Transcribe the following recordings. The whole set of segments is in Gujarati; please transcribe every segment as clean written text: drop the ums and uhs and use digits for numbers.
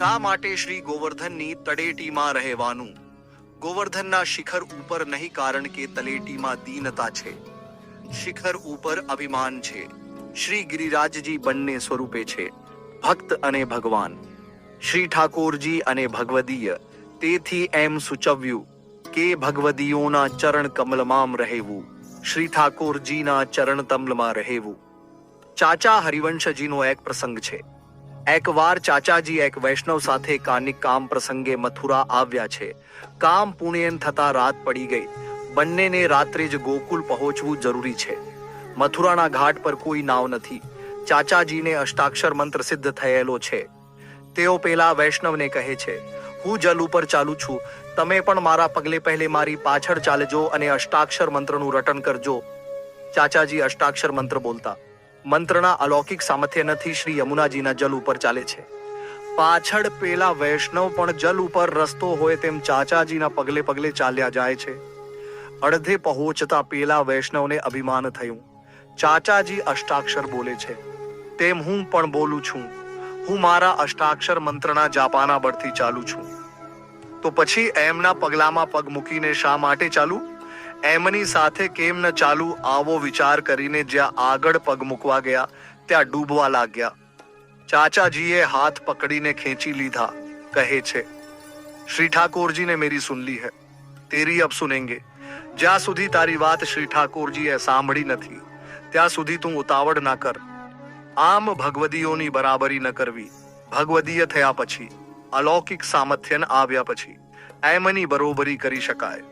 શા માટે શ્રી ગોવર્ધનની તળેટીમાં રહેવાનું? ગોવર્ધનના શિખર ઉપર નહીં, કારણ કે તળેટીમાં દીનતા છે, શિખર ઉપર અભિમાન છે. શ્રી ગિરિરાજજી બંને સ્વરૂપે છે, ભક્ત અને ભગવાન. શ્રી ઠાકોરજી અને ભગવદીય. તેથી એમ સૂચવ્યું કે ભગવદીઓના ચરણ કમલમાં રહેવું, શ્રી ઠાકોરજીના ચરણ કમલમાં રહેવું. ચાચા હરિવંશજીનો એક પ્રસંગ છે. એકવાર ચાચાજી એક વૈષ્ણવ સાથે કાનિક કામ પ્રસંગે મથુરા આવ્યા છે. કામ પૂર્ણ થતા રાત પડી ગઈ. બંનેને રાત્રે જ ગોકુલ પહોંચવું જરૂરી છે. મથુરાના ઘાટ પર કોઈ નાવ નથી. ચાચાજીને અષ્ટાક્ષર મંત્ર સિદ્ધ થયેલો છે. તેઓ પેલા વૈષ્ણવને કહે છે, હું જલ ઉપર ચાલું છું, તમે પણ મારા પગલે પહેલે મારી પાછળ ચાલજો અને અષ્ટાક્ષર મંત્રનું રટન કરજો. ચાચાજી અષ્ટાક્ષર મંત્ર બોલતા. મંત્રના અલૌકિક સામર્થ્યથી શ્રી યમુનાજીના જલ ઉપર ચાલે છે. પાછળ પેલા વૈષ્ણવ પણ જલ ઉપર રસ્તો હોય તેમ ચાચાજીના પગલે પગલે ચાલ્યા જાય છે. અડધે પહોંચતા પેલા વૈષ્ણવને અભિમાન થયું. ચાચાજી અષ્ટાક્ષર બોલે છે તેમ હું પણ બોલું છું. હું મારા અષ્ટાક્ષર મંત્રના જાપાના બળથી ચાલું છું. તો પછી એમના પગલામાં પગ મૂકીને શા માટે ચાલું? એમની સાથે કેમ ન ચાલુ? આવો વિચાર કરીને જ્યાં આગળ પગ મૂકવા ગયા ત્યાં ડૂબવા લાગ્યા. ચાચાજીએ હાથ પકડીને ખેંચી લીધા. કહે છે, શ્રી ઠાકોરજીને મેરી સુન લી હૈ, તેરી અબ સુનેંગે. જ્યાં સુધી તારી વાત શ્રી ઠાકોરજીએ સાંભળી નથી ત્યાં સુધી તું ઉતાવળ ના કર. આમ ભગવદીઓની બરાબરી ન કરવી. ભગવદીય થયા પછી, અલૌકિક સામર્થ્ય આવ્યા પછી એમની બરોબરી કરી શકાય.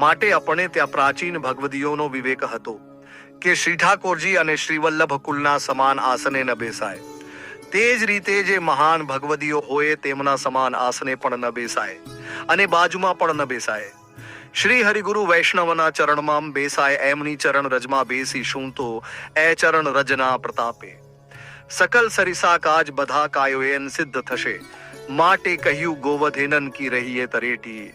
માટે આપણે ત્યાં પ્રાચીન ભગવદીઓનો વિવેક હતો કે શ્રી ઠાકોરજી અને શ્રી વલ્લભ કુલના સમાન આસને ન બેસાય. તે જ રીતે જે મહાન ભગવદીઓ હોય તેમના સમાન આસને પણ ન બેસાય અને બાજુમાં પણ ન બેસાય. શ્રી હરિગુરુ વૈષ્ણવના ચરણમાં બેસાય, એમની ચરણ રજમાં બેસીશું તો એ ચરણ રજના પ્રતાપે સકલ સરિસા કાજ બધા કાયોએન સિદ્ધ થશે. માટે કહ્યું ગોવર્ધનન કી રહીએ તરેટી.